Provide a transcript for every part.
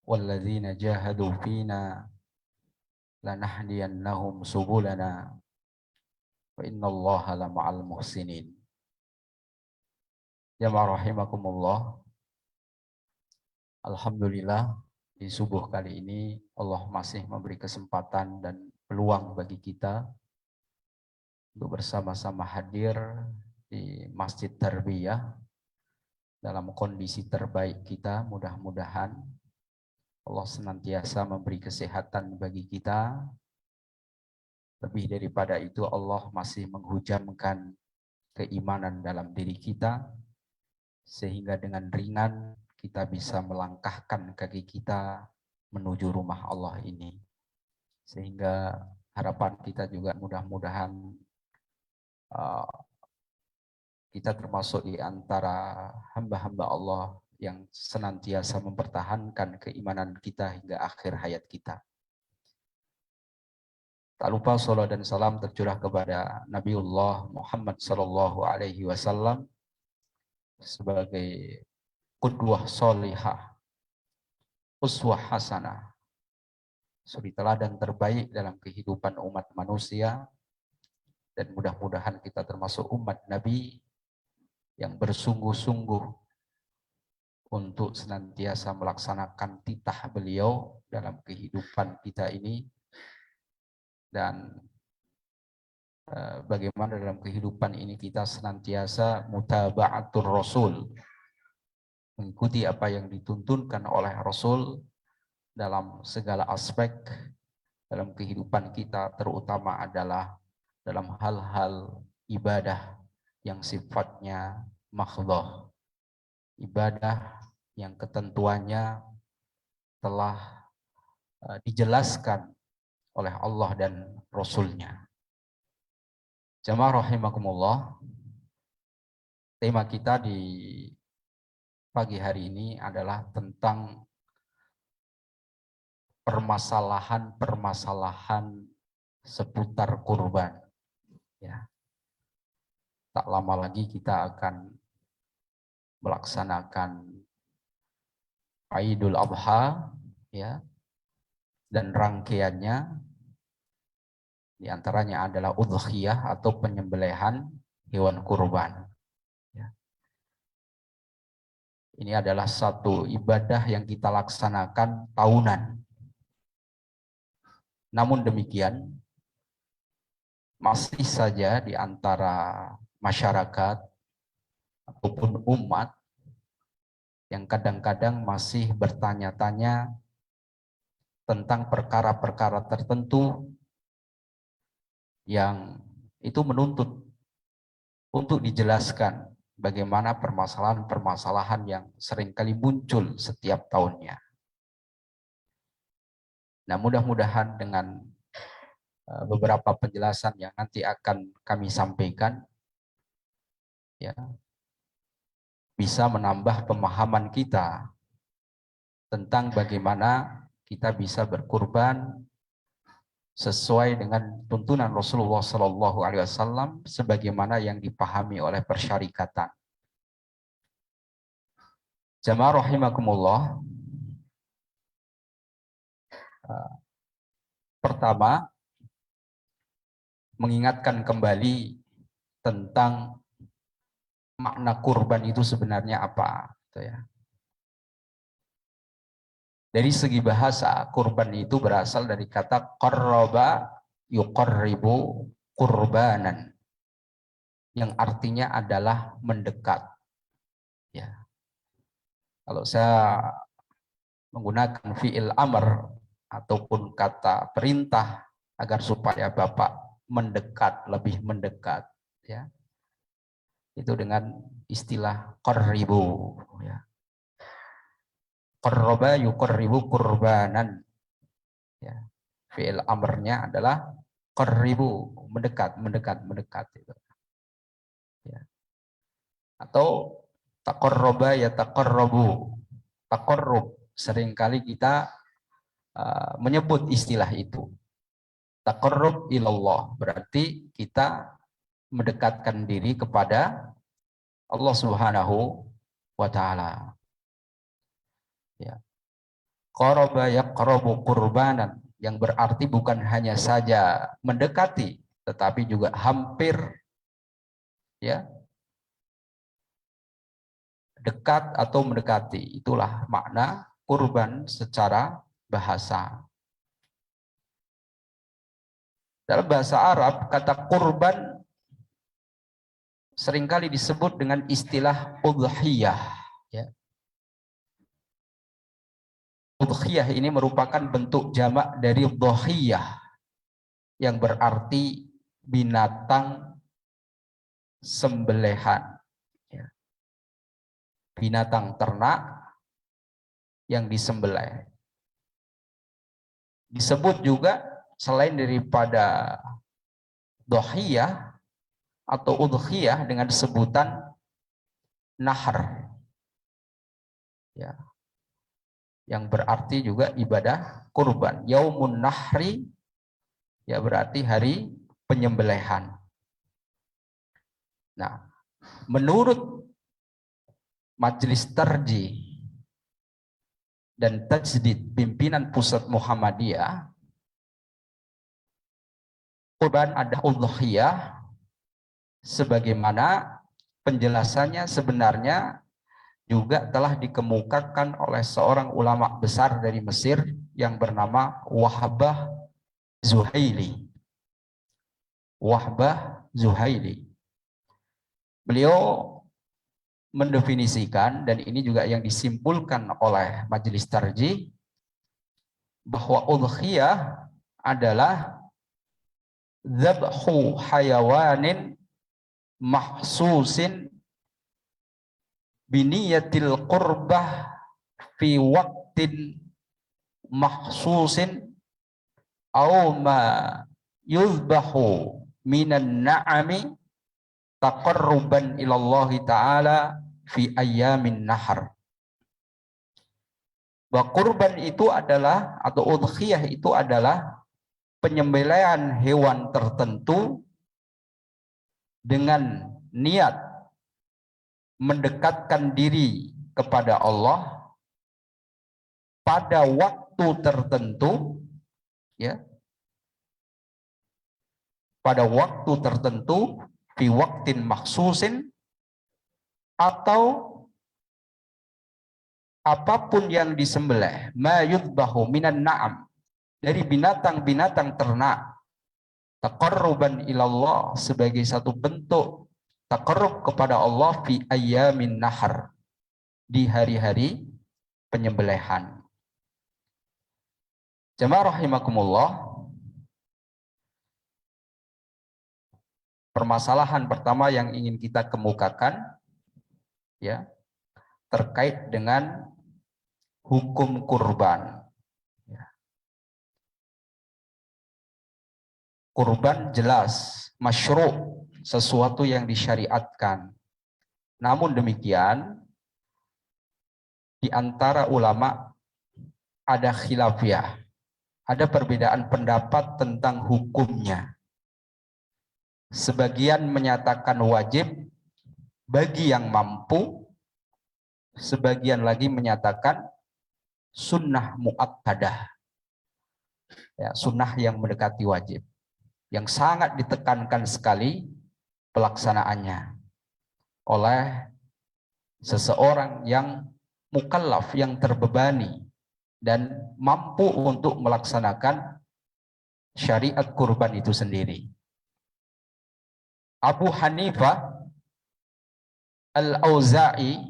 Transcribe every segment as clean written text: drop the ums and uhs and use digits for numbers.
walladzina jahadu fina lanahdiyannahum subulana wa innallaha lama'al muhsinin. Jamaah rahimakumullah. Alhamdulillah di subuh kali ini Allah masih memberi kesempatan dan peluang bagi kita untuk bersama-sama hadir di Masjid Tarbiyah dalam kondisi terbaik kita. Mudah-mudahan Allah senantiasa memberi kesehatan bagi kita. Lebih daripada itu, Allah masih menghujamkan keimanan dalam diri kita, sehingga dengan ringan kita bisa melangkahkan kaki kita menuju rumah Allah ini. Sehingga harapan kita juga mudah-mudahan kita termasuk di antara hamba-hamba Allah yang senantiasa mempertahankan keimanan kita hingga akhir hayat kita. Tak lupa salawat dan salam tercurah kepada Nabiullah Muhammad sallallahu alaihi wasallam sebagai qudwah sholihah, uswah hasanah, suri teladan terbaik dalam kehidupan umat manusia, dan mudah-mudahan kita termasuk umat Nabi yang bersungguh-sungguh untuk senantiasa melaksanakan titah beliau dalam kehidupan kita ini, dan bagaimana dalam kehidupan ini kita senantiasa mutaba'atur Rasul, mengikuti apa yang dituntunkan oleh Rasul dalam segala aspek dalam kehidupan kita, terutama adalah dalam hal-hal ibadah yang sifatnya makhdhah, ibadah yang ketentuannya telah dijelaskan oleh Allah dan Rasul-Nya. Jamaah rahimakumullah, tema kita di pagi hari ini adalah tentang permasalahan-permasalahan seputar kurban. Ya. Tak lama lagi kita akan melaksanakan Idul Adha, ya, dan rangkaiannya di antaranya adalah udhiyah atau penyembelihan hewan kurban. Ya. Ini adalah satu ibadah yang kita laksanakan tahunan. Namun demikian, masih saja di antara masyarakat ataupun umat yang kadang-kadang masih bertanya-tanya tentang perkara-perkara tertentu yang itu menuntut untuk dijelaskan bagaimana permasalahan-permasalahan yang seringkali muncul setiap tahunnya. Nah, mudah-mudahan dengan beberapa penjelasan yang nanti akan kami sampaikan, ya, bisa menambah pemahaman kita tentang bagaimana kita bisa berkurban sesuai dengan tuntunan Rasulullah Sallallahu Alaihi Wasallam sebagaimana yang dipahami oleh persyarikatan. Jamaah rahimakumullah. Pertama, mengingatkan kembali tentang makna kurban itu sebenarnya apa, gitu ya. Dari segi bahasa, kurban itu berasal dari kata qarraba yuqarribu qurbanan, yang artinya adalah mendekat. Ya. Kalau saya menggunakan fi'il amr ataupun kata perintah agar supaya Bapak mendekat, lebih mendekat, ya, itu dengan istilah qarribu, ya. Qarraba yuqarribu qurbanan, ya. Fi'il amrnya adalah qarribu, mendekat, mendekat, mendekat itu. Ya. Atau taqarraba yataqarrabu, taqarrub, seringkali kita menyebut istilah itu. Taqarrub ilallah berarti kita mendekatkan diri kepada Allah Subhanahu wa taala. Ya. Qaraba yaqrabu qurbanan, yang berarti bukan hanya saja mendekati, tetapi juga hampir, ya, dekat atau mendekati. Itulah makna kurban secara bahasa. Dalam bahasa Arab, kata kurban seringkali disebut dengan istilah udhiyah. Ya. Udhiyah ini merupakan bentuk jamak dari dhohiyah, yang berarti binatang sembelihan. Ya. Binatang ternak yang disembelih. Disebut juga selain daripada dhohiyah atau udhiyah dengan sebutan nahar. Ya. Yang berarti juga ibadah kurban. Yaumun nahri, ya berarti hari penyembelihan. Nah, menurut Majelis Tarjih dan Tajdid pimpinan pusat Muhammadiyah, kurban ada udhiyah sebagaimana penjelasannya sebenarnya juga telah dikemukakan oleh seorang ulama besar dari Mesir yang bernama Wahbah Zuhaili. Wahbah Zuhaili. Beliau mendefinisikan, dan ini juga yang disimpulkan oleh Majelis Tarjih, bahwa udhiyah adalah dzabhu hayawanin mahsusin biniyatil qurbah fi waqtin mahsusin aw ma yuzbahu minan na'ami taqarruban ilallahi ta'ala fi ayyamin nahar. Bahwa kurban itu adalah, atau udhiyah itu adalah penyembelihan hewan tertentu dengan niat mendekatkan diri kepada Allah pada waktu tertentu, ya, pada waktu tertentu, fi waqtin maksusin, atau apapun yang disembelih, ma yudbahu minan na'am, dari binatang-binatang ternak, taqarruban ilallah, sebagai satu bentuk taqarrub kepada Allah fi ayyamin nahar, di hari-hari penyembelihan. Jemaah rahimakumullah, permasalahan pertama yang ingin kita kemukakan, ya, terkait dengan hukum kurban. Ya. Kurban jelas masyru', sesuatu yang disyariatkan. Namun demikian, di antara ulama ada khilafiyah, ada perbedaan pendapat tentang hukumnya. Sebagian menyatakan wajib bagi yang mampu, sebagian lagi menyatakan sunnah muakkadah, ya, sunnah yang mendekati wajib, yang sangat ditekankan sekali pelaksanaannya oleh seseorang yang mukallaf, yang terbebani dan mampu untuk melaksanakan syariat kurban itu sendiri. Abu Hanifah, Al-Auza'i,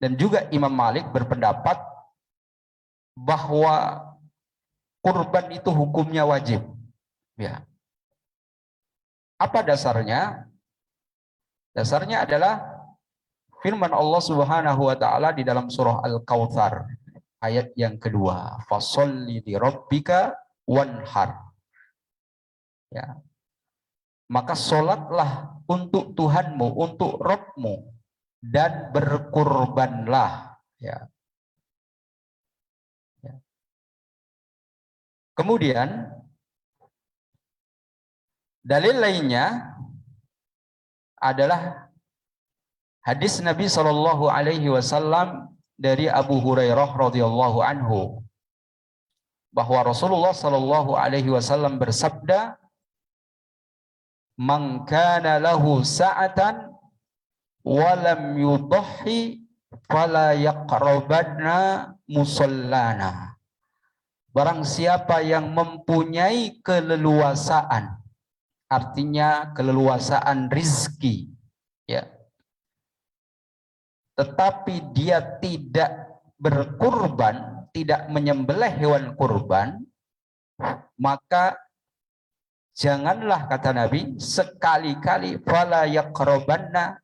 dan juga Imam Malik berpendapat bahwa kurban itu hukumnya wajib. Ya. Apa dasarnya? Dasarnya adalah firman Allah Subhanahu wa taala di dalam surah Al-Kautsar ayat yang kedua, fasholli li rabbika wanhar. Ya. Maka sholatlah untuk Tuhanmu, untuk Rabbmu, dan berkurbanlah. Ya. Ya. Kemudian dalil lainnya adalah hadis Nabi Shallallahu Alaihi Wasallam dari Abu Hurairah radhiyallahu anhu bahwa Rasulullah Shallallahu alaihi wasallam bersabda, "Man kana lahu sa'atan wa lam yudhi fala yaqrabanna musallana." Barang siapa yang mempunyai keleluasaan, artinya keleluasaan rizki, ya, tetapi dia tidak berkurban, tidak menyembelih hewan kurban, maka janganlah, kata Nabi, sekali-kali fala yaqrabanna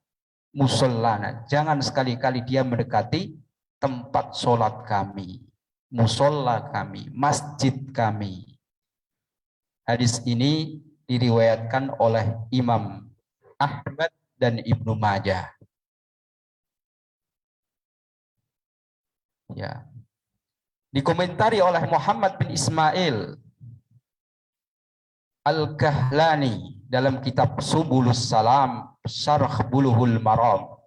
musallana, jangan sekali-kali dia mendekati tempat sholat kami, musolla kami, masjid kami. Hadis ini diriwayatkan oleh Imam Ahmad dan Ibnu Majah. Ya. Dikomentari oleh Muhammad bin Ismail Al-Kahlani dalam kitab Subulus Salam Syarh Bulughul Maram.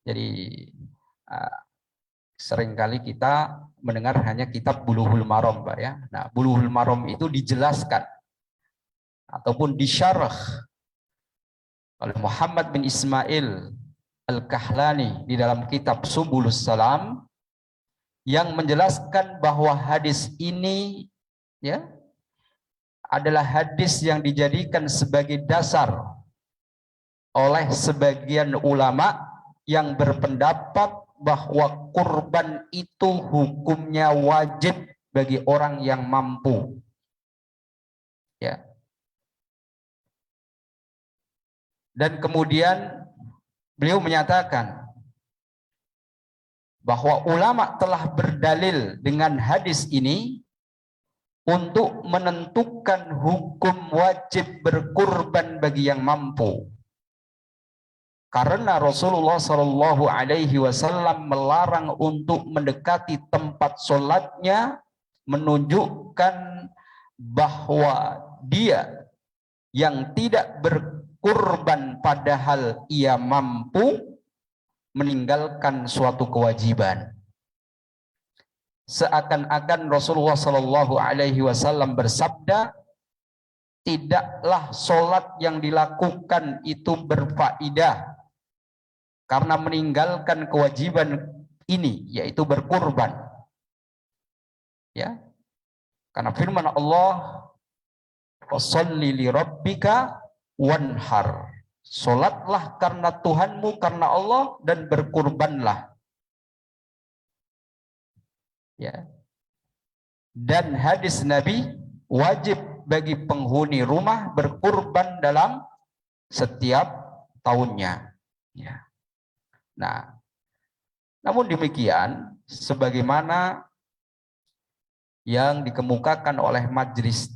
Jadi seringkali kita mendengar hanya kitab Bulughul Maram, Pak, ya. Nah, Bulughul Maram itu dijelaskan ataupun disyarah oleh Muhammad bin Ismail Al-Kahlani di dalam kitab Subulus Salam, yang menjelaskan bahwa hadis ini, ya, adalah hadis yang dijadikan sebagai dasar oleh sebagian ulama yang berpendapat bahwa kurban itu hukumnya wajib bagi orang yang mampu. Ya. Dan kemudian beliau menyatakan bahwa ulama telah berdalil dengan hadis ini untuk menentukan hukum wajib berkurban bagi yang mampu. Karena Rasulullah Shallallahu alaihi wasallam melarang untuk mendekati tempat sholatnya, menunjukkan bahwa dia yang tidak berkurban padahal ia mampu meninggalkan suatu kewajiban. Seakan-akan Rasulullah Shallallahu alaihi wasallam bersabda, tidaklah sholat yang dilakukan itu berfaedah karena meninggalkan kewajiban ini, yaitu berkurban. Ya, karena firman Allah, "Fasholli li rabbika wanhar." Sholatlah karena Tuhanmu, karena Allah, dan berkurbanlah. Ya. Dan hadis Nabi, wajib bagi penghuni rumah berkurban dalam setiap tahunnya. Ya. Nah, namun demikian, sebagaimana yang dikemukakan oleh Majelis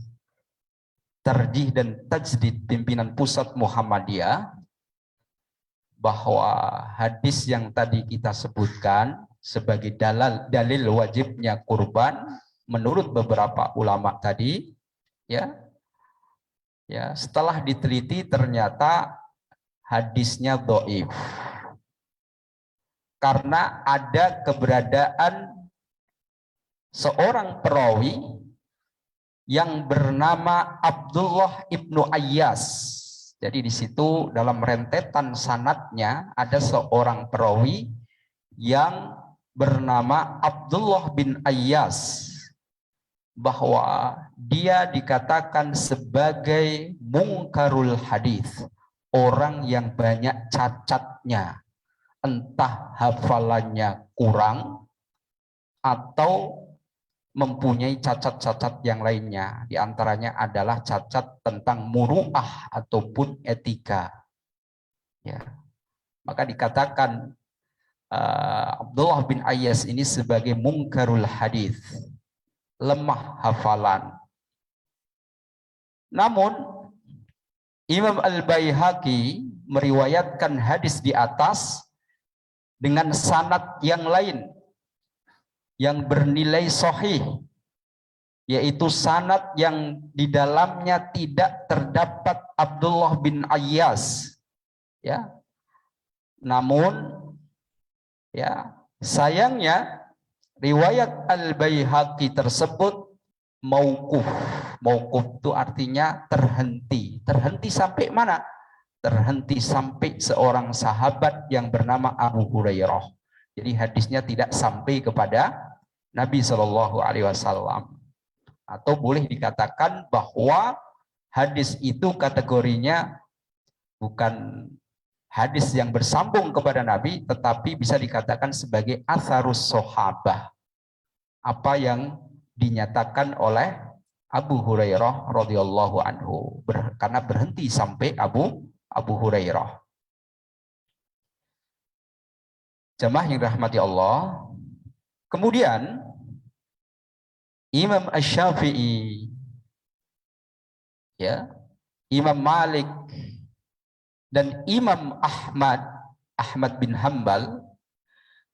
Tarjih dan Tajdid Pimpinan Pusat Muhammadiyah, bahwa hadis yang tadi kita sebutkan sebagai dalil wajibnya kurban menurut beberapa ulama tadi, ya setelah diteliti ternyata hadisnya dhaif karena ada keberadaan seorang perawi yang bernama Abdullah ibnu Ayyas. Jadi di situ dalam rentetan sanadnya ada seorang perawi yang bernama Abdullah bin Ayyas, bahwa dia dikatakan sebagai mungkarul hadis, orang yang banyak cacatnya, entah hafalannya kurang atau mempunyai cacat-cacat yang lainnya. Di antaranya adalah cacat tentang muru'ah ataupun etika. Ya. Maka dikatakan Abdullah bin Ayyas ini sebagai mungkarul hadis, lemah hafalan. Namun Imam Al-Baihaqi meriwayatkan hadis di atas dengan sanad yang lain yang bernilai sahih, yaitu sanad yang di dalamnya tidak terdapat Abdullah bin Ayyas, ya. Namun, ya, Sayangnya riwayat Al-Baihaqi tersebut mauquf. Mauquf itu artinya terhenti. Terhenti sampai mana? Terhenti sampai seorang sahabat yang bernama Abu Hurairah. Jadi hadisnya tidak sampai kepada Nabi Shallallahu Alaihi Wasallam. Atau boleh dikatakan bahwa hadis itu kategorinya bukan hadis yang bersambung kepada Nabi, tetapi bisa dikatakan sebagai atharus sahabah. Apa yang dinyatakan oleh Abu Hurairah radhiyallahu anhu, karena berhenti sampai Abu Hurairah. Jamaah yang rahmati Allah. Kemudian Imam Asy-Syafi'i, ya, Imam Malik dan Imam Ahmad bin Hambal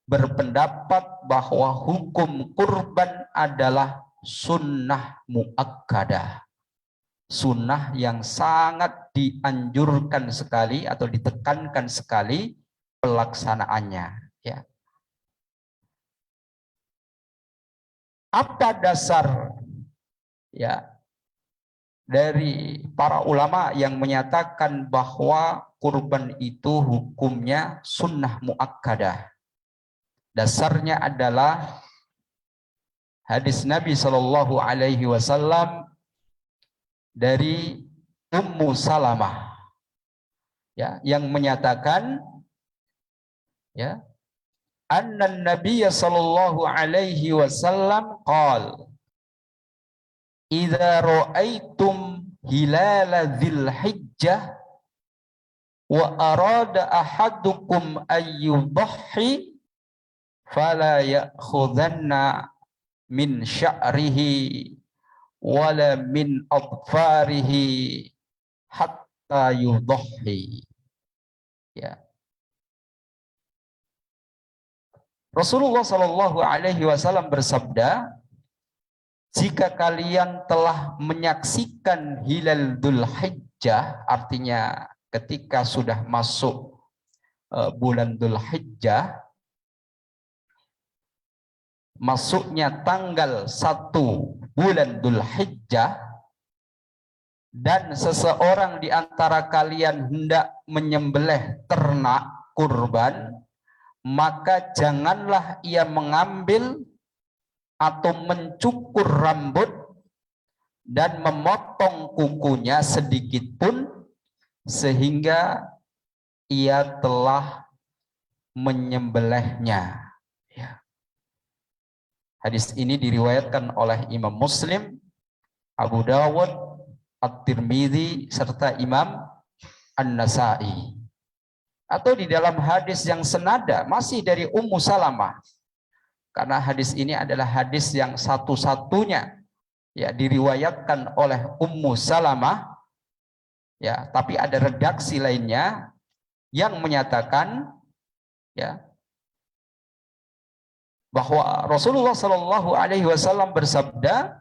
berpendapat bahwa hukum kurban adalah sunnah muakkadah. Sunnah yang sangat dianjurkan sekali atau ditekankan sekali pelaksanaannya. Ya. Apa dasar ya dari para ulama yang menyatakan bahwa kurban itu hukumnya sunnah muakkadah? Dasarnya adalah hadis Nabi Shallallahu Alaihi Wasallam dari Ummu Salamah, ya, yang menyatakan, ya, anna Nabiya Shallallahu Alaihi Wasallam qala idza ra'aitum hilala dzil hijjah wa arada ahadukum ayyudhi fala ya'khudhanna min sya'rihi wala min adfarihi hatta yudhi. Ya. Rasulullah Shallallahu Alaihi Wasallam bersabda, jika kalian telah menyaksikan hilal Dzul Hijjah, artinya ketika sudah masuk bulan Dzul Hijjah, masuknya tanggal 1 bulan Dzul Hijjah, dan seseorang di antara kalian hendak menyembelih ternak kurban, maka janganlah ia mengambil atau mencukur rambut dan memotong kukunya sedikit pun sehingga ia telah menyembelihnya. Ya. Hadis ini diriwayatkan oleh Imam Muslim, Abu Dawud, At-Tirmidzi serta Imam An-Nasa'i. Atau di dalam hadis yang senada masih dari Ummu Salamah. Karena hadis ini adalah hadis yang satu-satunya ya diriwayatkan oleh Ummu Salamah, ya, tapi ada redaksi lainnya yang menyatakan, ya, bahwa Rasulullah Shallallahu Alaihi Wasallam bersabda,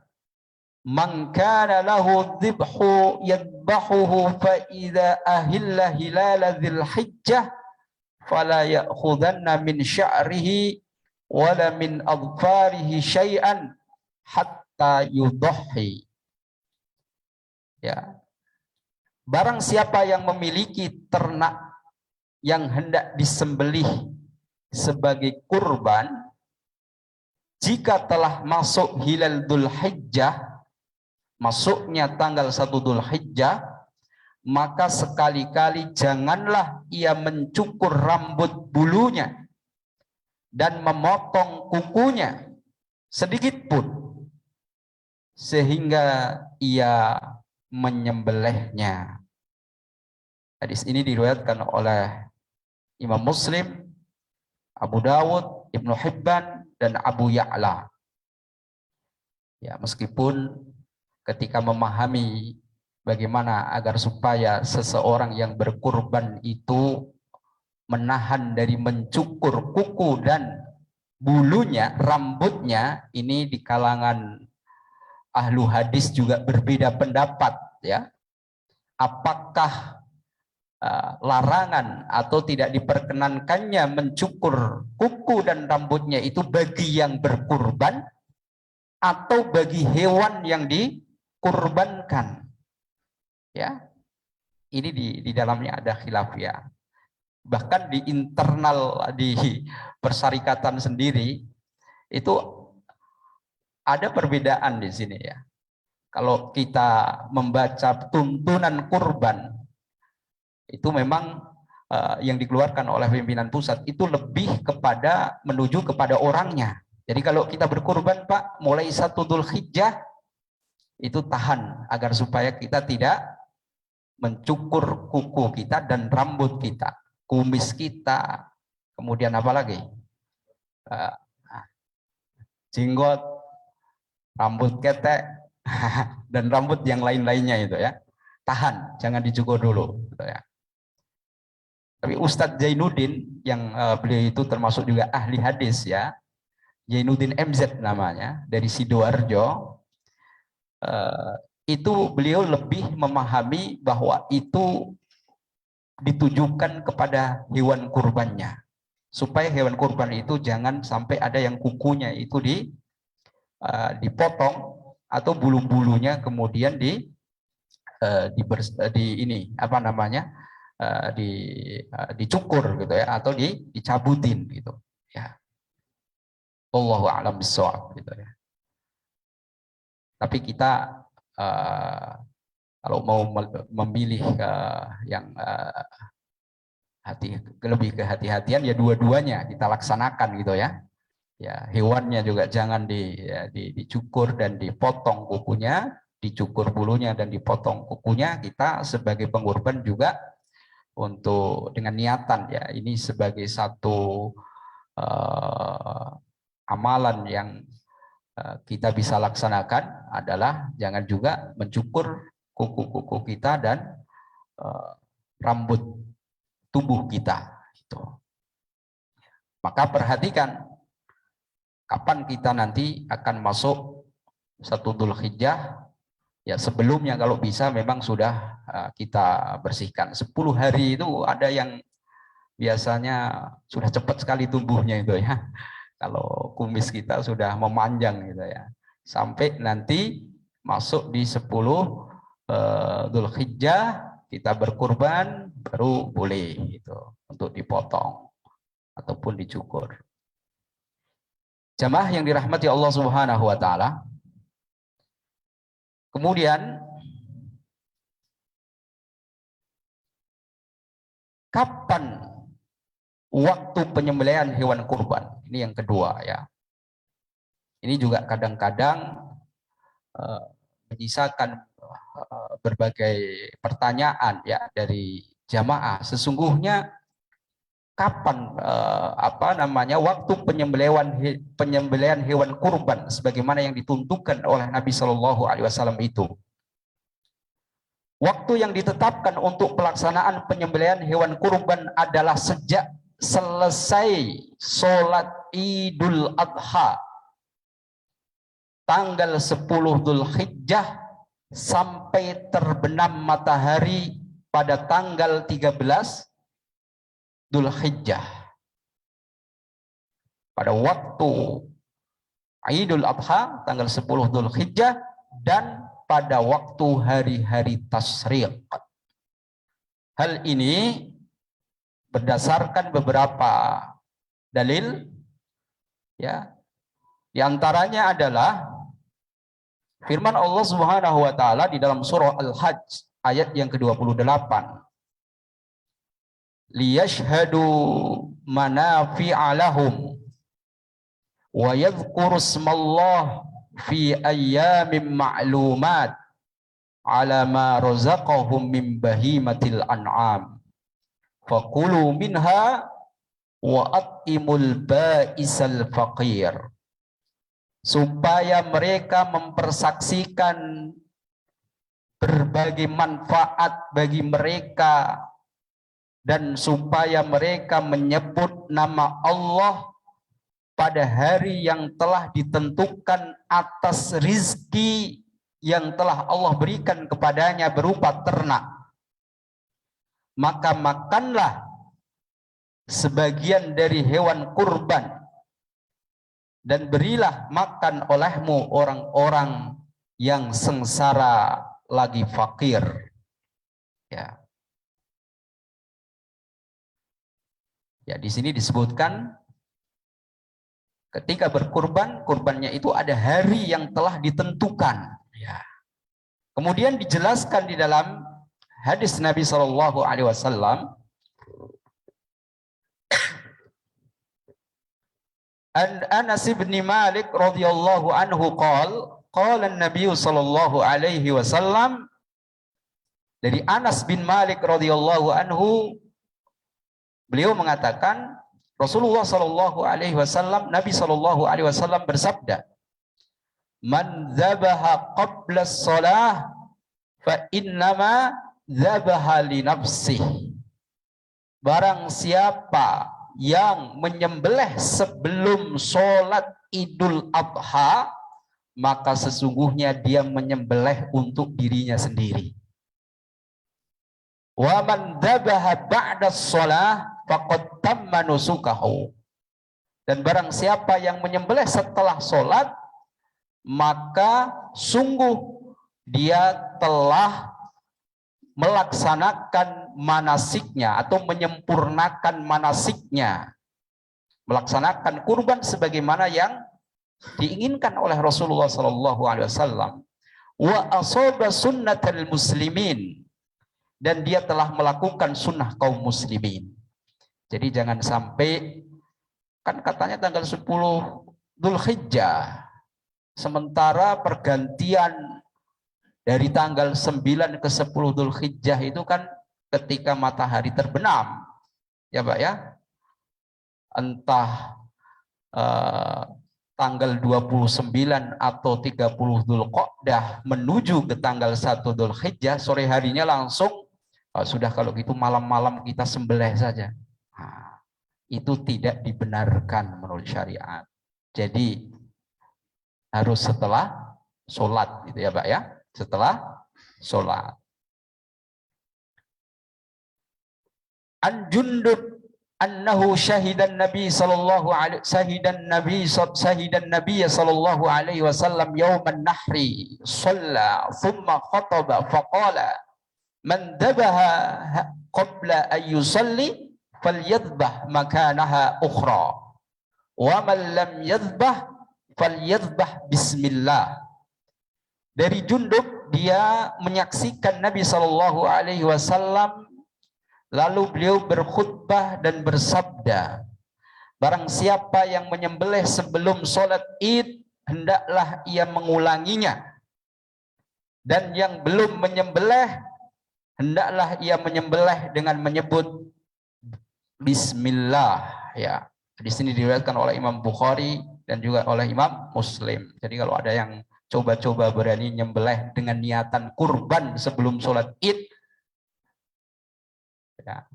"Man kana lahu dhibhu yadbahuhu fa idza ahilla hilal dzil hijjah fala ya'khudanna min sya'rihi wala min adfarihi syai'an hatta yudhi." Ya. Barang siapa yang memiliki ternak yang hendak disembelih sebagai kurban, jika telah masuk hilal Dzul Hijjah, masuknya tanggal 1 Dzul Hijjah, maka sekali-kali janganlah ia mencukur rambut bulunya dan memotong kukunya sedikit pun sehingga ia menyembelihnya. Hadis ini diriwayatkan oleh Imam Muslim, Abu Dawud, Ibnu Hibban dan Abu Ya'la. Ya, meskipun ketika memahami bagaimana agar supaya seseorang yang berkurban itu menahan dari mencukur kuku dan bulunya, rambutnya, ini di kalangan ahlu hadis juga berbeda pendapat, ya. Apakah larangan atau tidak diperkenankannya mencukur kuku dan rambutnya itu bagi yang berkurban atau bagi hewan yang dikurbankan. Ya, ini di dalamnya ada khilafiyah. Bahkan di internal di persyarikatan sendiri itu ada perbedaan di sini ya. Kalau kita membaca tuntunan kurban itu memang yang dikeluarkan oleh pimpinan pusat itu lebih kepada menuju kepada orangnya. Jadi kalau kita berkurban Pak, mulai 1 Dzulhijjah itu tahan agar supaya kita tidak mencukur kuku kita dan rambut kita, kumis kita, kemudian apa lagi? Jenggot, rambut ketek, dan rambut yang lain-lainnya itu ya. Tahan, jangan dicukur dulu gitu ya. Tapi Ustadz Zainuddin yang beliau itu termasuk juga ahli hadis ya, Zainuddin MZ namanya, dari Sidoarjo, itu beliau lebih memahami bahwa itu ditujukan kepada hewan kurbannya, supaya hewan kurban itu jangan sampai ada yang kukunya itu dipotong atau bulu-bulunya kemudian dicukur gitu ya, atau dicabutin gitu ya. Allahu a'lam bishawab gitu ya. Tapi kita kalau mau memilih yang lebih kehati-hatian ya dua-duanya kita laksanakan gitu ya. Ya, hewannya juga jangan dicukur dan dipotong kukunya, dicukur bulunya dan dipotong kukunya. Kita sebagai pengurban juga untuk dengan niatan ya, ini sebagai satu amalan yang kita bisa laksanakan adalah jangan juga mencukur kuku-kuku kita dan rambut tubuh kita itu. Maka perhatikan kapan kita nanti akan masuk 1 Dzulhijjah ya, sebelumnya kalau bisa memang sudah kita bersihkan. 10 hari itu ada yang biasanya sudah cepat sekali tumbuhnya itu ya. Kalau kumis kita sudah memanjang gitu ya. Sampai nanti masuk di 10 Dzulhijjah kita berkurban baru boleh itu untuk dipotong ataupun dicukur. Jamaah yang dirahmati Allah Subhanahu wa taala. Kemudian kapan waktu penyembelihan hewan kurban? Ini yang kedua ya. Ini juga kadang-kadang menyisakan berbagai pertanyaan ya dari jamaah. Sesungguhnya kapan waktu penyembelihan hewan kurban sebagaimana yang dituntukkan oleh Nabi Shallallahu Alaihi Wasallam itu? Waktu yang ditetapkan untuk pelaksanaan penyembelihan hewan kurban adalah sejak selesai sholat Idul Adha tanggal 10 Dzulhijjah sampai terbenam matahari pada tanggal 13 Dzulhijjah. Pada waktu Idul Adha tanggal 10 Dzulhijjah dan pada waktu hari-hari tasyrik. Hal ini berdasarkan beberapa dalil ya. Di antaranya adalah firman Allah Subhanahu wa taala di dalam surah Al-Hajj ayat yang ke-28. Liyashhadu manafi'a lahum wa yadhkuru ismallah fi ayyamin ma'lumat ala ma razaqahum min bahimatil an'am faqulu minha wa at'imul ba'isal faqir, supaya mereka mempersaksikan berbagai manfaat bagi mereka dan supaya mereka menyebut nama Allah pada hari yang telah ditentukan atas rizki yang telah Allah berikan kepadanya berupa ternak. maka makanlah sebagian dari hewan kurban dan berilah makan olehmu orang-orang yang sengsara lagi fakir. Ya. Ya, di sini disebutkan ketika berkurban, kurbannya itu ada hari yang telah ditentukan. Ya. Kemudian dijelaskan di dalam hadis Nabi Shallallahu Alaihi Wasallam, an Anas bin Malik radhiyallahu anhu qala Nabi Shallallahu Alaihi Wasallam, dari Anas bin Malik radhiyallahu anhu, beliau mengatakan Rasulullah Shallallahu Alaihi Wasallam, Nabi Shallallahu Alaihi Wasallam bersabda, man dzabaha qabla shalah fa innama dzabaha li nafsihi. Barang siapa yang menyembelih sebelum sholat Idul Adha, maka sesungguhnya dia menyembelih untuk dirinya sendiri. Wa man dzabaha ba'da shalah faqad tamma nusukahu. Dan barang siapa yang menyembelih setelah sholat, maka sungguh dia telah melaksanakan manasiknya atau menyempurnakan manasiknya, melaksanakan kurban sebagaimana yang diinginkan oleh Rasulullah Sallallahu Alaihi Wasallam. Wa asaba sunnatal muslimin, dan dia telah melakukan sunnah kaum muslimin. Jadi jangan sampai, kan katanya tanggal 10 Dzulhijjah, sementara pergantian dari tanggal 9 ke 10 Dzulhijjah itu kan ketika matahari terbenam, ya Pak ya, entah tanggal 29 atau 30 Dzulqa'dah menuju ke tanggal 1 Dzulhijjah, sore harinya langsung sudah, kalau gitu malam-malam kita sembelih saja. Nah, itu tidak dibenarkan menurut syariat. Jadi harus setelah sholat, gitu ya Pak ya, setelah sholat. An Jundub annahu syahidan Nabi sallallahu alaihi syahidan Nabi sallallahu alaihi wasallam yauman nahri shalla thumma khataba faqala man dhabaha qabla an yusalli falyadhbah makanaha ukhra wa man lam yadhbah falyadhbah bismillah. Dari Jundub, dia menyaksikan Nabi Shallallahu Alaihi Wasallam, lalu beliau berkhutbah dan bersabda, barang siapa yang menyembelih sebelum sholat Id, hendaklah ia mengulanginya, dan yang belum menyembelih, hendaklah ia menyembelih dengan menyebut Bismillah. Ya, di sini diriwayatkan oleh Imam Bukhari dan juga oleh Imam Muslim. Jadi kalau ada yang coba-coba berani nyembelih dengan niatan kurban sebelum sholat Id, ya,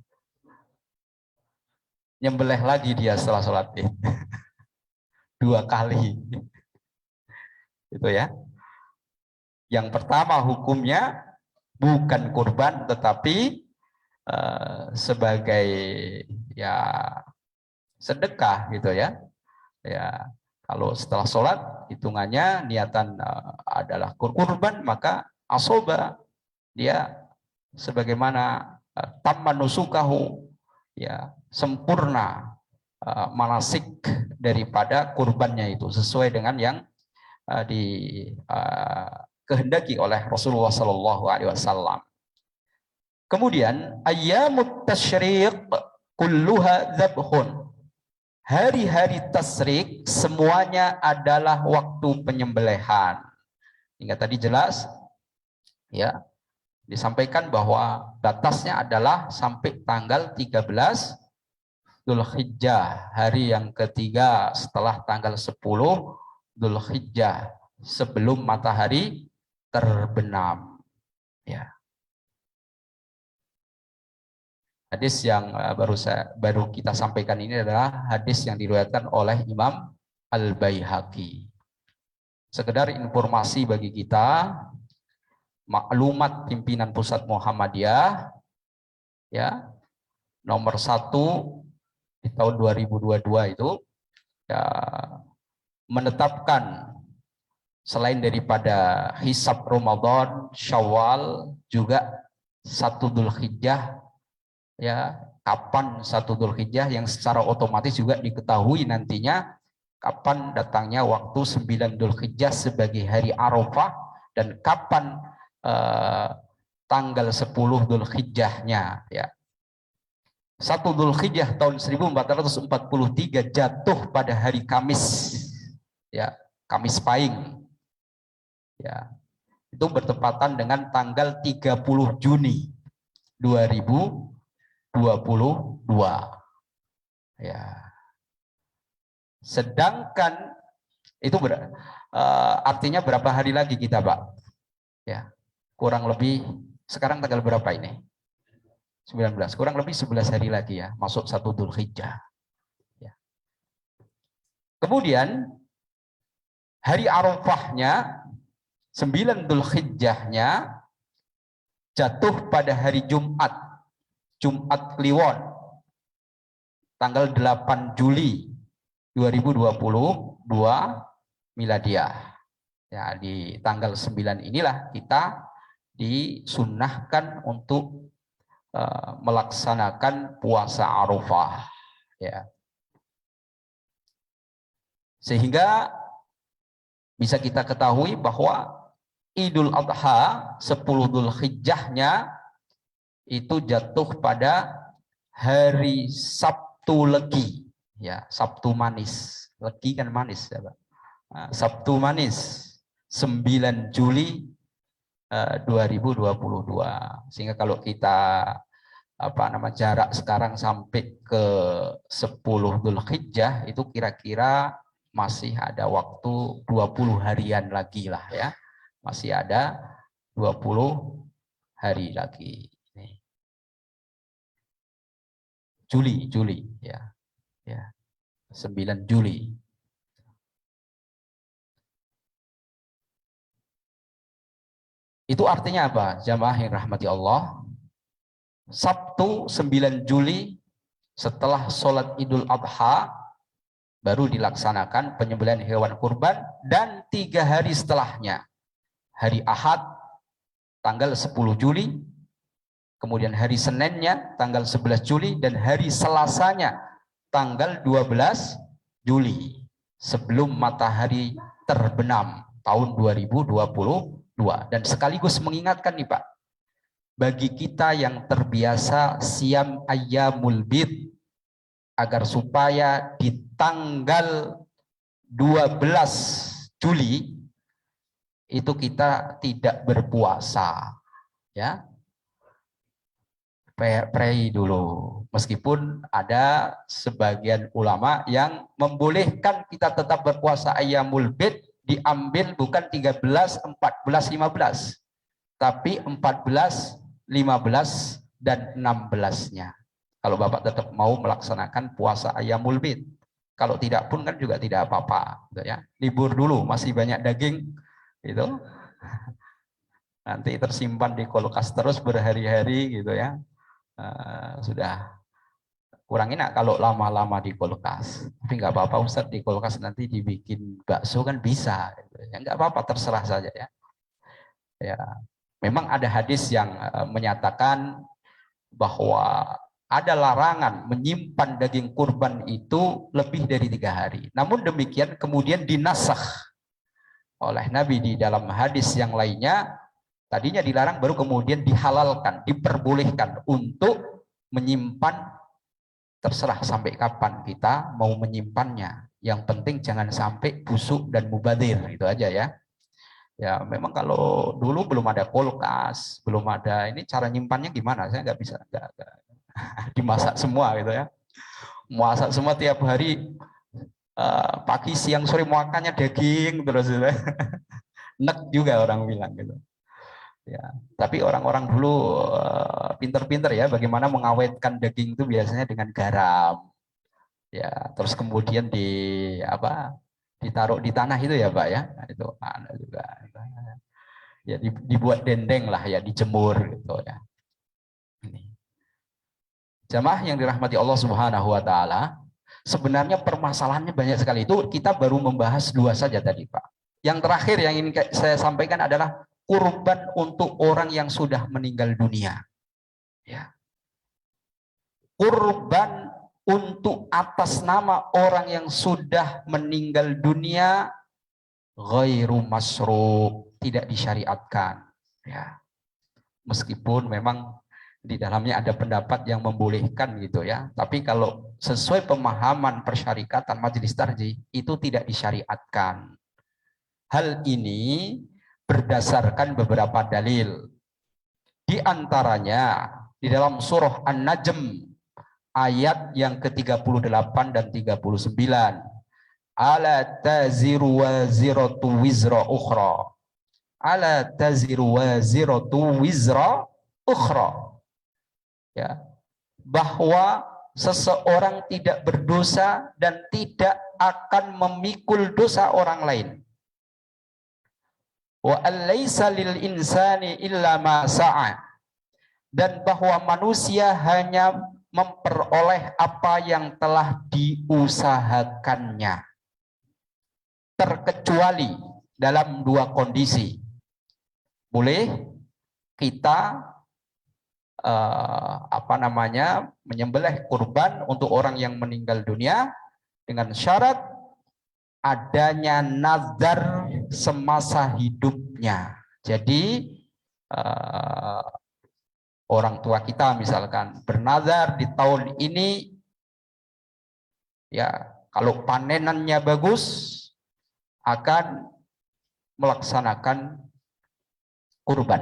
nyembelih lagi dia setelah sholat Id 2 kali, itu ya. Yang pertama hukumnya bukan kurban tetapi sebagai ya sedekah gitu ya. Ya, kalau setelah sholat hitungannya niatan adalah kurban, maka asoba dia sebagaimana tamman nusukahu, ya, sempurna manasik daripada kurbannya itu sesuai dengan yang dikehendaki oleh Rasulullah Sallallahu Alaihi Wasallam. Kemudian ayyamut tasyriq kulluha dzabhun. Hari-hari tasyrik semuanya adalah waktu penyembelihan. Hingga tadi jelas ya, disampaikan bahwa batasnya adalah sampai tanggal 13 Dzulhijjah, hari yang ketiga setelah tanggal 10 Dzulhijjah, sebelum matahari terbenam. Ya. Hadis yang baru kita sampaikan ini adalah hadis yang diriwayatkan oleh Imam Al-Baihaqi. Sekedar informasi bagi kita, maklumat pimpinan pusat Muhammadiyah, ya. Nomor 1 di tahun 2022 itu ya, menetapkan selain daripada hisab Ramadan, Syawal, juga 1 Dzulhijjah, ya, kapan 1 Dzulhijjah yang secara otomatis juga diketahui nantinya kapan datangnya waktu 9 Dzulhijjah sebagai hari Arafah dan kapan tanggal 10 Dzulhijjahnya, ya. 1 Dzulhijjah tahun 1443 jatuh pada hari Kamis, ya, Kamis Pahing, ya. Itu bertepatan dengan tanggal 30 Juni 2022, ya. Sedangkan itu artinya berapa hari lagi kita, Pak? Ya, kurang lebih sekarang tanggal berapa ini? 19, kurang lebih 11 hari lagi ya, masuk 1 Dzulhijjah. Ya. Kemudian hari Arafahnya 9 Dzulhijjahnya jatuh pada hari Jumat, Jumat Kliwon, tanggal 8 Juli 2022 miladiah. Ya, di tanggal 9 inilah kita disunnahkan untuk melaksanakan puasa Arafah, ya. Sehingga bisa kita ketahui bahwa Idul Adha 10 Dzulhijjahnya itu jatuh pada hari Sabtu Legi, ya, Sabtu manis. Legi kan manis, ya, Pak. Nah, Sabtu manis 9 Juli 2022. Sehingga kalau kita jarak sekarang sampai ke 10 Dzulhijjah itu kira-kira masih ada waktu 20 harian lagi lah, ya. Masih ada 20 hari lagi. Juli, ya. Ya. 9 Juli. Itu artinya apa? Jamaah yang rahmati Allah. Sabtu 9 Juli setelah sholat Idul Adha baru dilaksanakan penyembelihan hewan kurban, dan 3 hari setelahnya hari Ahad tanggal 10 Juli, kemudian hari Seninnya tanggal 11 Juli, dan hari Selasanya tanggal 12 Juli sebelum matahari terbenam tahun 2022. Dan sekaligus mengingatkan nih Pak, bagi kita yang terbiasa siam ayyamul bid, agar supaya di tanggal 12 Juli itu kita tidak berpuasa, ya. Pray dulu, meskipun ada sebagian ulama yang membolehkan kita tetap berpuasa ayyamul bid, diambil bukan 13, 14, 15, tapi 14, 15, dan 16-nya. Kalau Bapak tetap mau melaksanakan puasa ayyamul bid. Kalau tidak pun kan juga tidak apa-apa, gitu ya. Libur dulu, masih banyak daging, gitu. Nanti tersimpan di kulkas terus berhari-hari, gitu ya. Sudah kurang enak kalau lama-lama di kulkas. Tapi nggak apa-apa Ustaz, di kulkas nanti dibikin bakso kan bisa. Gitu. Ya nggak apa-apa, terserah saja ya. Ya. Memang ada hadis yang menyatakan bahwa ada larangan menyimpan daging kurban itu lebih dari 3 hari. Namun demikian kemudian dinasakh oleh Nabi di dalam hadis yang lainnya. Tadinya dilarang, baru kemudian dihalalkan, diperbolehkan untuk menyimpan, terserah sampai kapan kita mau menyimpannya. Yang penting jangan sampai busuk dan mubadir, itu aja ya. Ya memang kalau dulu belum ada kulkas, belum ada ini, cara nyimpannya gimana? Saya nggak bisa, nggak dimasak semua gitu ya. Masak semua tiap hari, pagi, siang, sore makannya daging terus gitu. Nek juga orang bilang gitu. Ya, tapi orang-orang dulu pinter-pinter ya, bagaimana mengawetkan daging itu biasanya dengan garam. Ya, terus kemudian ditaruh di tanah itu ya Pak ya. Nah, itu ada juga. Ya dibuat dendeng lah ya, dijemur gitu ya. Ini. Jamaah yang dirahmati Allah Subhanahu wa taala, sebenarnya permasalahannya banyak sekali. Itu kita baru membahas 2 saja tadi, Pak. Yang terakhir yang ingin saya sampaikan adalah kurban untuk orang yang sudah meninggal dunia. Ya. Kurban untuk atas nama orang yang sudah meninggal dunia ghairu masyru', tidak disyariatkan. Ya. Meskipun memang di dalamnya ada pendapat yang membolehkan gitu ya. Tapi kalau sesuai pemahaman persyarikatan majelis tarjih itu tidak disyariatkan. Hal ini berdasarkan beberapa dalil. Di antaranya di dalam surah An-Najm ayat yang ke-38 dan 39. Ala taziru waziratu wizra ukhra. Ala taziru waziratu wizra ukhra. Ya, bahwa seseorang tidak berdosa dan tidak akan memikul dosa orang lain. Wa alaysa lil insani illa ma sa'a, dan bahwa manusia hanya memperoleh apa yang telah diusahakannya, terkecuali dalam 2 kondisi. Boleh kita menyembelih kurban untuk orang yang meninggal dunia dengan syarat adanya nazar semasa hidupnya. Jadi orang tua kita misalkan bernazar di tahun ini, ya kalau panenannya bagus akan melaksanakan kurban,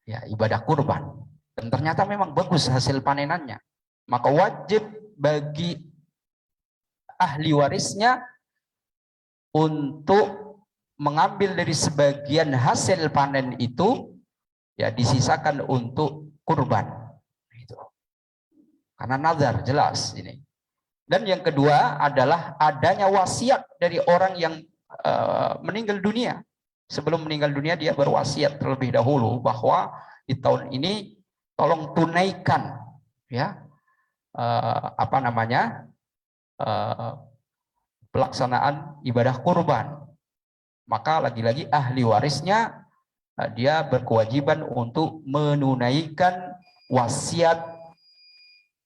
ya ibadah kurban. Dan ternyata memang bagus hasil panenannya, maka wajib bagi ahli warisnya untuk mengambil dari sebagian hasil panen itu, ya disisakan untuk kurban. Itu. Karena nazar jelas ini. Dan yang kedua adalah adanya wasiat dari orang yang meninggal dunia. Sebelum meninggal dunia dia berwasiat terlebih dahulu bahwa di tahun ini tolong tunaikan ya pelaksanaan ibadah kurban. Maka lagi-lagi ahli warisnya dia berkewajiban untuk menunaikan wasiat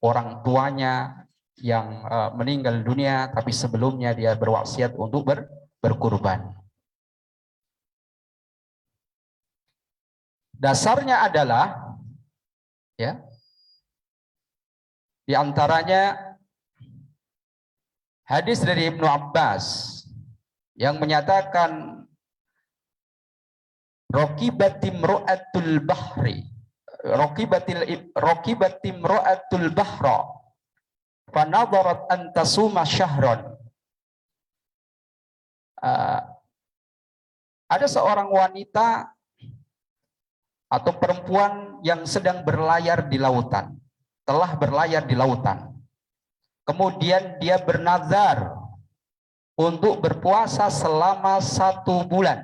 orang tuanya yang meninggal dunia, tapi sebelumnya dia berwasiat untuk berkurban. Dasarnya adalah ya, di antaranya hadis dari Ibnu Abbas yang menyatakan rokibatimro'atul bahri, rokibatimro'atul bahra fanadharat an tasuma syahron. Ada seorang wanita atau perempuan yang sedang berlayar di lautan, telah berlayar di lautan. Kemudian dia bernazar untuk berpuasa selama 1 bulan.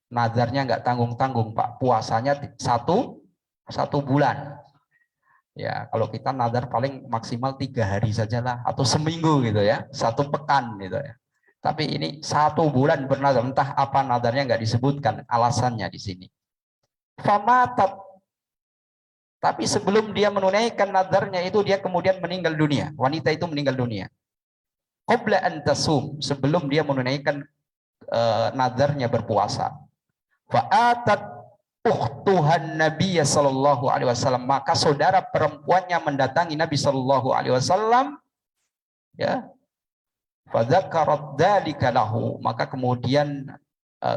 Nazarnya nggak tanggung-tanggung, Pak. Puasanya 1 bulan. Ya, kalau kita nazar paling maksimal 3 hari sajalah, atau seminggu gitu ya, 1 pekan gitu ya. Tapi ini 1 bulan bernazar, entah apa nazarnya nggak disebutkan alasannya di sini. Famatat, tapi sebelum dia menunaikan nazarnya itu dia kemudian meninggal dunia. Wanita itu meninggal dunia. Qabla an tasum, sebelum dia menunaikan nazarnya berpuasa. Fa'atat ukhtuhan Nabi sallallahu alaihi wasallam, maka saudara perempuannya mendatangi Nabi sallallahu alaihi wasallam, ya. Fa dzakarat dzalika lahu, maka kemudian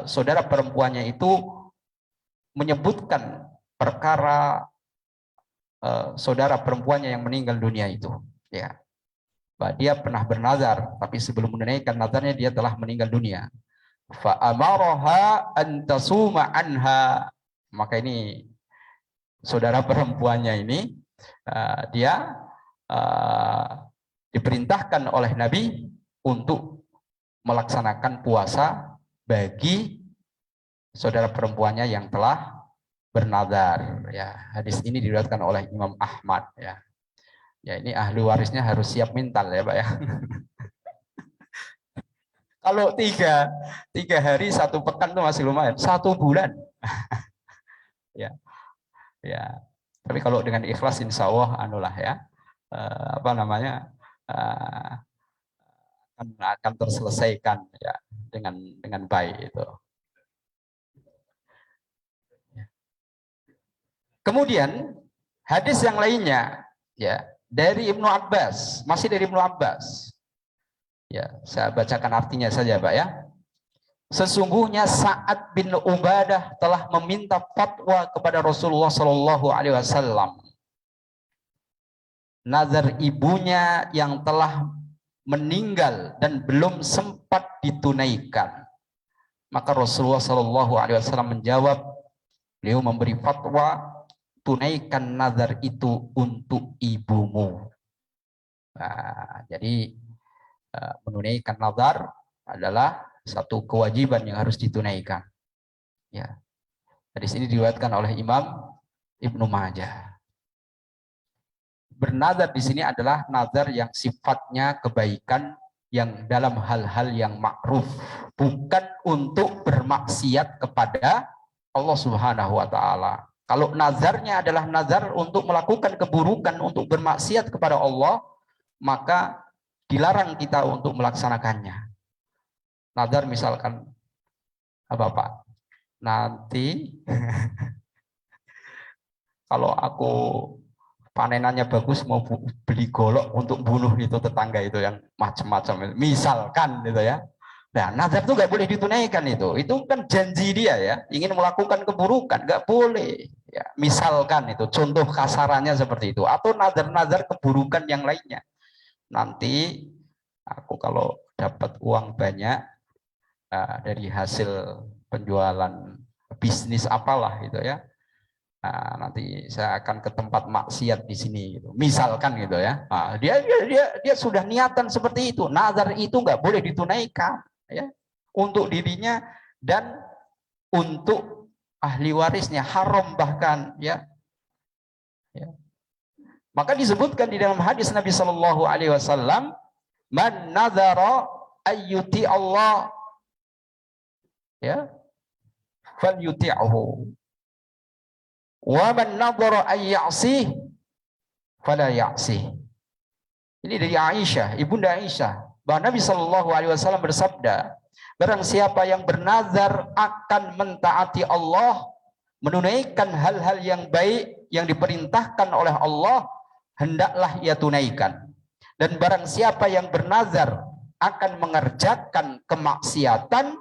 saudara perempuannya itu menyebutkan perkara saudara perempuannya yang meninggal dunia itu, ya. Dia pernah bernazar, tapi sebelum menunaikan nazarnya dia telah meninggal dunia. Fa amaraha an tasuma anha, maka ini saudara perempuannya ini dia diperintahkan oleh Nabi untuk melaksanakan puasa bagi saudara perempuannya yang telah bernazar, ya. Hadis ini diriwayatkan oleh Imam Ahmad, ya. Ya ini ahli warisnya harus siap mental ya Pak ya. Kalau tiga hari 1 pekan tuh masih lumayan, 1 bulan. Ya, ya. Tapi kalau dengan ikhlas, insya Allah, anulah ya, apa namanya, akan terselesaikan ya dengan baik itu. Kemudian hadis yang lainnya, ya, dari Ibnu Abbas, masih dari Ibnu Abbas. Ya, saya bacakan artinya saja, Pak ya. Sesungguhnya Sa'ad bin Ubadah telah meminta fatwa kepada Rasulullah Shallallahu Alaihi Wasallam. Nazar ibunya yang telah meninggal dan belum sempat ditunaikan. Maka Rasulullah Shallallahu Alaihi Wasallam menjawab, beliau memberi fatwa, tunaikan nazar itu untuk ibumu. Nah, jadi menunaikan nazar adalah satu kewajiban yang harus ditunaikan. Ya. Di sini diriwayatkan oleh Imam Ibnu Majah. Bernazar di sini adalah nazar yang sifatnya kebaikan yang dalam hal-hal yang ma'ruf, bukan untuk bermaksiat kepada Allah Subhanahu wa taala. Kalau nazarnya adalah nazar untuk melakukan keburukan, untuk bermaksiat kepada Allah, maka dilarang kita untuk melaksanakannya. Nazar misalkan apa Pak? Nanti kalau aku panenannya bagus mau beli golok untuk bunuh itu tetangga itu yang macam-macam, misalkan gitu ya. Nah, nazar itu nggak boleh ditunaikan itu kan janji dia ya, ingin melakukan keburukan, nggak boleh. Ya, misalkan itu contoh kasarannya seperti itu, atau nazar-nazar keburukan yang lainnya. Nanti aku kalau dapat uang banyak dari hasil penjualan bisnis apalah itu ya, nah, nanti saya akan ke tempat maksiat di sini gitu. Misalkan gitu ya. Nah, dia sudah niatan seperti itu. Nazar itu nggak boleh ditunaikan ya. Untuk dirinya dan untuk ahli warisnya, haram bahkan ya. Ya. Maka disebutkan di dalam hadis Nabi Shallallahu alaihi wasallam, man nazara ayyuti Allah ya fal yuti'hu. Wa man nadhara ay ya'sih fala ya'sih. Ini dari Aisyah, ibunda Aisyah, bahwa Nabi Shallallahu alaihi wasallam bersabda, barang siapa yang bernazar akan mentaati Allah, menunaikan hal-hal yang baik yang diperintahkan oleh Allah, hendaklah ia tunaikan. Dan barang siapa yang bernazar akan mengerjakan kemaksiatan,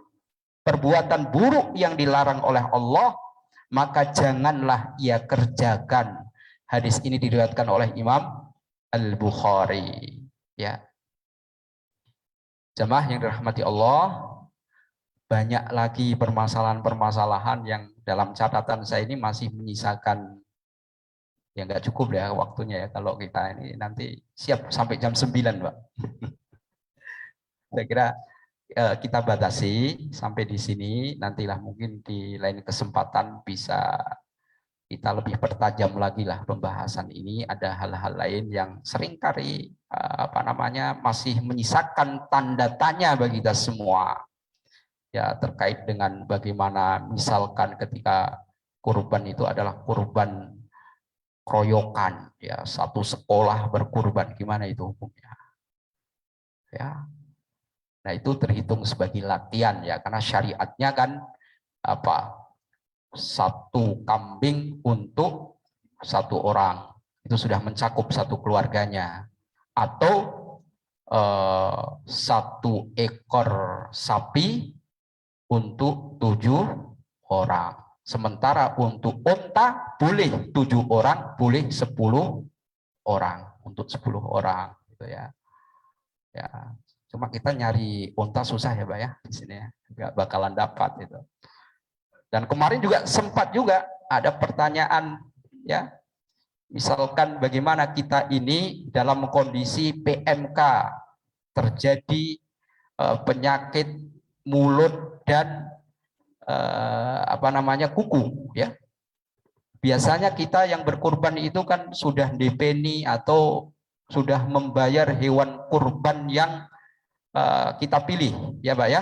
perbuatan buruk yang dilarang oleh Allah, maka janganlah ia kerjakan. Hadis ini diriwayatkan oleh Imam Al-Bukhari. Ya, jemaah yang dirahmati Allah, banyak lagi permasalahan-permasalahan yang dalam catatan saya ini masih menyisakan, ya nggak cukup ya waktunya ya kalau kita ini nanti siap sampai jam 9 Pak. Saya kira kita batasi sampai di sini, nantilah mungkin di lain kesempatan bisa kita lebih pertajam lagi lah pembahasan ini. Ada hal-hal lain yang seringkali masih menyisakan tanda tanya bagi kita semua ya, terkait dengan bagaimana misalkan ketika kurban itu adalah kurban kroyokan ya, satu sekolah berkurban, gimana itu hukumnya ya. Nah, itu terhitung sebagai latihan ya, karena syariatnya kan satu kambing untuk satu orang, itu sudah mencakup satu keluarganya, atau satu ekor sapi untuk 7 orang. Sementara untuk unta boleh 7 orang, boleh 10 orang, untuk 10 orang gitu ya. Ya. Cuma kita nyari unta susah ya Pak ya di sini ya, nggak bakalan dapat itu. Dan kemarin juga sempat juga ada pertanyaan ya, misalkan bagaimana kita ini dalam kondisi PMK, terjadi penyakit mulut dan kuku ya. Biasanya kita yang berkurban itu kan sudah DPNI atau sudah membayar hewan kurban yang kita pilih, ya Pak ya.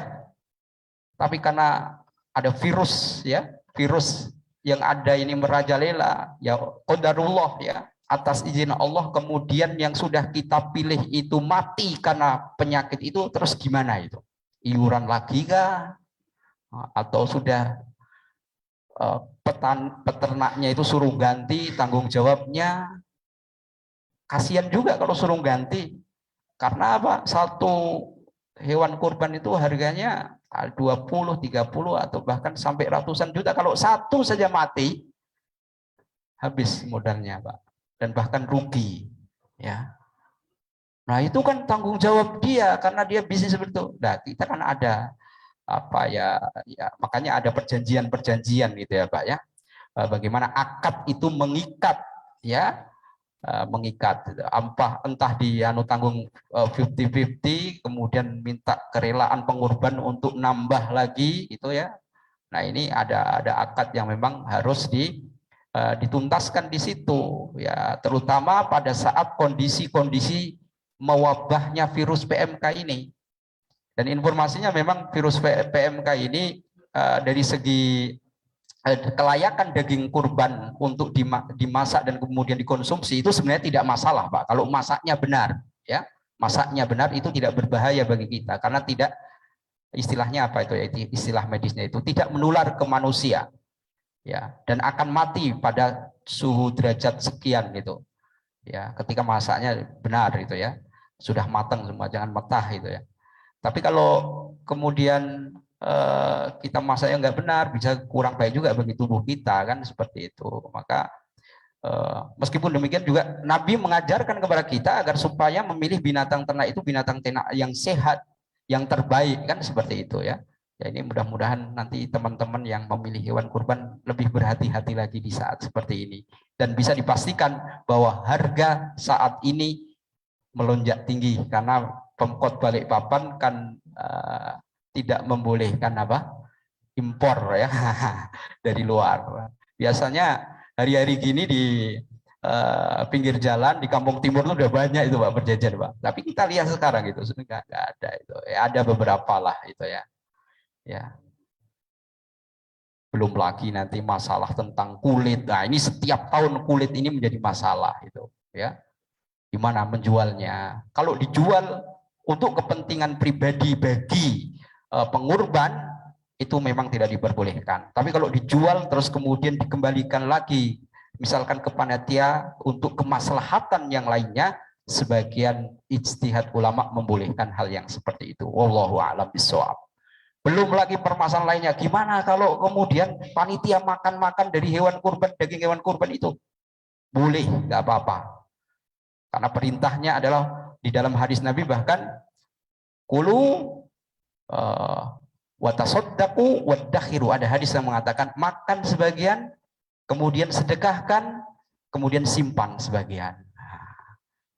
Tapi karena ada virus, ya, virus yang ada ini merajalela, ya qadarullah, ya, atas izin Allah, kemudian yang sudah kita pilih itu mati karena penyakit itu, terus gimana itu? Iuran lagi kah? Atau sudah peternaknya itu suruh ganti tanggung jawabnya? Kasihan juga kalau suruh ganti. Karena apa? Satu hewan kurban itu harganya 20, 30 atau bahkan sampai ratusan juta. Kalau satu saja mati, habis modalnya, Pak. Dan bahkan rugi, ya. Nah, itu kan tanggung jawab dia karena dia bisnis seperti itu. Nah, kita kan ada apa ya, ya makanya ada perjanjian-perjanjian gitu ya, Pak ya. Bagaimana akad itu mengikat, ya, mengikat entah di tanggung 50-50, kemudian minta kerelaan pengorban untuk nambah lagi gitu ya. Nah, ini ada akad yang memang harus dituntaskan di situ ya, terutama pada saat kondisi-kondisi mewabahnya virus PMK ini. Dan informasinya memang virus PMK ini dari segi kelayakan daging kurban untuk dimasak dan kemudian dikonsumsi itu sebenarnya tidak masalah, Pak. Kalau masaknya benar, ya, masaknya benar itu tidak berbahaya bagi kita karena tidak, istilahnya apa itu ya, istilah medisnya itu tidak menular ke manusia, ya, dan akan mati pada suhu derajat sekian gitu, ya, ketika masaknya benar itu ya, sudah matang semua, jangan mentah itu ya. Tapi kalau kemudian kita masaknya nggak benar, bisa kurang baik juga bagi tubuh kita kan, seperti itu. Maka meskipun demikian juga Nabi mengajarkan kepada kita agar supaya memilih binatang ternak itu binatang ternak yang sehat, yang terbaik kan, seperti itu ya. Ya, ini mudah-mudahan nanti teman-teman yang memilih hewan kurban lebih berhati-hati lagi di saat seperti ini, dan bisa dipastikan bahwa harga saat ini melonjak tinggi karena Pemkot Balikpapan kan tidak membolehkan apa, impor ya dari luar. Biasanya hari-hari gini di pinggir jalan di Kampung Timur itu udah banyak itu Pak berjajar, Pak. Tapi kita lihat sekarang itu sudah nggak ada itu. Ya, ada beberapa lah itu ya. Ya, belum lagi nanti masalah tentang kulit. Nah, ini setiap tahun kulit ini menjadi masalah itu ya. Gimana menjualnya? Kalau dijual untuk kepentingan pribadi bagi pengurban itu memang tidak diperbolehkan. Tapi kalau dijual terus kemudian dikembalikan lagi, misalkan ke panitia untuk kemaslahatan yang lainnya, sebagian ijtihad ulama membolehkan hal yang seperti itu. Wallahu a'lam bishawab. Belum lagi permasalahan lainnya, gimana kalau kemudian panitia makan-makan dari hewan kurban, daging hewan kurban itu? Boleh, nggak apa-apa. Karena perintahnya adalah di dalam hadis Nabi bahkan kulu watasodaku wadakhiru. Ada hadis yang mengatakan makan sebagian, kemudian sedekahkan, kemudian simpan sebagian.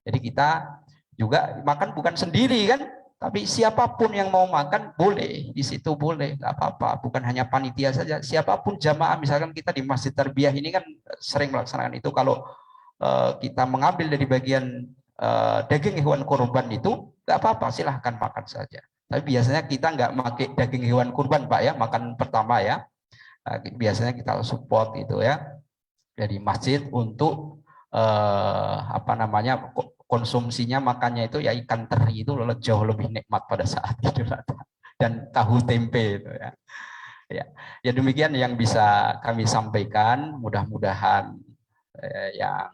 Jadi kita juga makan bukan sendiri kan, tapi siapapun yang mau makan boleh, di situ boleh, nggak apa-apa. Bukan hanya panitia saja, siapapun jamaah. Misalkan kita di Masjid Tarbiyah ini kan sering melaksanakan itu. Kalau kita mengambil dari bagian daging hewan kurban itu, nggak apa-apa, silahkan makan saja. Tapi biasanya kita nggak pakai daging hewan kurban, Pak ya, makan pertama ya. Biasanya kita support itu ya dari masjid untuk apa namanya, konsumsinya makannya itu ya ikan teri itu jauh lebih nikmat pada saat itu, dan tahu tempe itu ya. Ya, ya demikian yang bisa kami sampaikan. Mudah-mudahan yang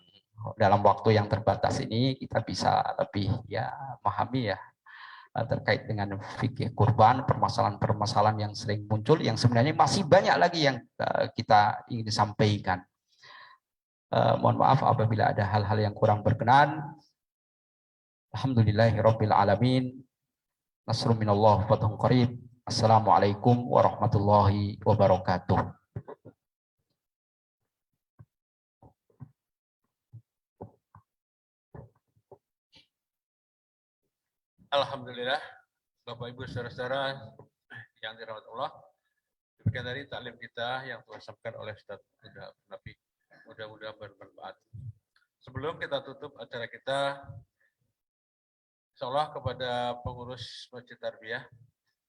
dalam waktu yang terbatas ini kita bisa lebih ya memahami ya terkait dengan fikih kurban, permasalahan-permasalahan yang sering muncul, yang sebenarnya masih banyak lagi yang kita ingin sampaikan. Mohon maaf apabila ada hal-hal yang kurang berkenan. Alhamdulillahirabbil alamin. Nasrun minallah fathun qarib. Assalamualaikum warahmatullahi wabarakatuh. Alhamdulillah, Bapak Ibu saudara-saudara yang dirahmati Allah, demikian tadi taklim kita yang telah disampaikan oleh Ustaz Nabi. Mudah-mudahan bermanfaat. Sebelum kita tutup acara kita, Insyaallah kepada pengurus Masjid Tarbiyah,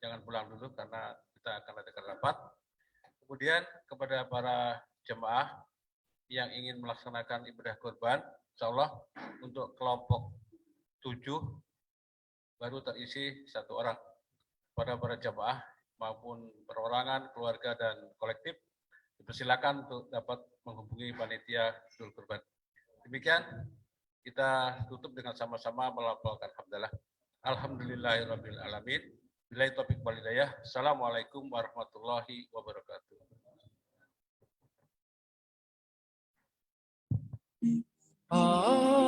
jangan pulang dulu karena kita akan adakan rapat. Kemudian kepada para jemaah yang ingin melaksanakan ibadah kurban, insyaallah untuk kelompok 7 baru terisi 1 orang. Pada para jemaah maupun perorangan, keluarga dan kolektif, dipersilakan untuk dapat menghubungi panitia Idul Kurban. Demikian kita tutup dengan sama-sama melafalkan hamdalah. Alhamdulillahirabbil alamin. Billahi taufiq wal hidayah. Assalamualaikum warahmatullahi wabarakatuh. Oh.